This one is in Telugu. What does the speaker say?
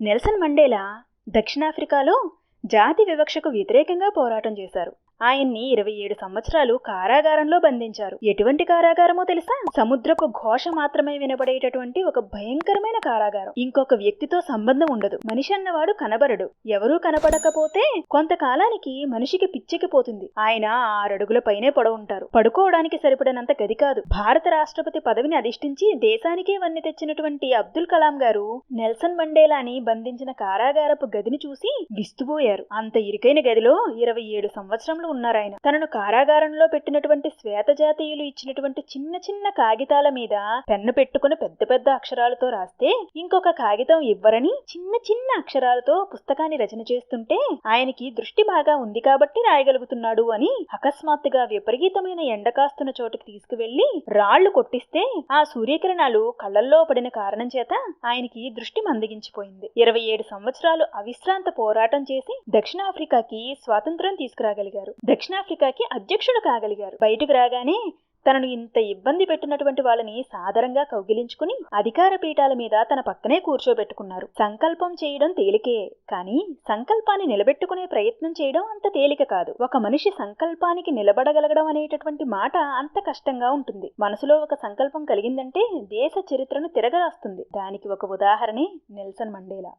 నెల్సన్ మండేలా దక్షిణాఫ్రికాలో జాతి వివక్షకు వ్యతిరేకంగా పోరాటం చేశారు. ఆయన్ని 27 సంవత్సరాలు కారాగారంలో బంధించారు. ఎటువంటి కారాగారమో తెలుసా? సముద్రపు ఘోష మాత్రమే వినబడేటటువంటి ఒక భయంకరమైన కారాగారం. ఇంకొక వ్యక్తితో సంబంధం ఉండదు. మనిషి అన్నవాడు కనబడడు. ఎవరూ కనపడకపోతే కొంతకాలానికి మనిషికి పిచ్చెక్కిపోతుంది. ఆయన 6 అడుగుల పైనే పడుంటారు. పడుకోవడానికి సరిపడినంత గది కాదు. భారత రాష్ట్రపతి పదవిని అధిష్ఠించి దేశానికే వన్నె తెచ్చినటువంటి అబ్దుల్ కలాం గారు నెల్సన్ మండేలాని బంధించిన కారాగారపు గదిని చూసి విస్తుపోయారు. అంత ఇరుకైన గదిలో 27 సంవత్సరంలో ఉన్నారాయన. తనను కారాగారంలో పెట్టినటువంటి శ్వేత జాతీయులు ఇచ్చినటువంటి చిన్న చిన్న కాగితాల మీద పెన్ను పెట్టుకుని పెద్ద పెద్ద అక్షరాలతో రాస్తే ఇంకొక కాగితం ఇవ్వరని చిన్న చిన్న అక్షరాలతో పుస్తకాన్ని రచన చేస్తుంటే ఆయనకి దృష్టి బాగా ఉంది కాబట్టి రాయగలుగుతున్నాడు అని అకస్మాత్తుగా విపరీతమైన ఎండ కాస్తున్న చోటుకి తీసుకువెళ్లి రాళ్లు కొట్టిస్తే ఆ సూర్యకిరణాలు కళ్లల్లో పడిన కారణం చేత ఆయనకి దృష్టి మందగించిపోయింది. 27 సంవత్సరాలు అవిశ్రాంత పోరాటం చేసి దక్షిణాఫ్రికాకి స్వాతంత్ర్యం తీసుకురాగలిగారు. దక్షిణాఫ్రికాకి అధ్యక్షుడు కాగలిగారు. బయటకు రాగానే తనను ఇంత ఇబ్బంది పెట్టినటువంటి వాళ్ళని సాదరంగా కౌగిలించుకుని అధికార పీఠాల మీద తన పక్కనే కూర్చోబెట్టుకున్నారు. సంకల్పం చేయడం తేలికే, కానీ సంకల్పాన్ని నిలబెట్టుకునే ప్రయత్నం చేయడం అంత తేలిక కాదు. ఒక మనిషి సంకల్పానికి నిలబడగలగడం అనేటటువంటి మాట అంత కష్టంగా ఉంటుంది. మనసులో ఒక సంకల్పం కలిగిందంటే దేశ చరిత్రను తిరగరాస్తుంది. దానికి ఒక ఉదాహరణే నెల్సన్ మండేలా.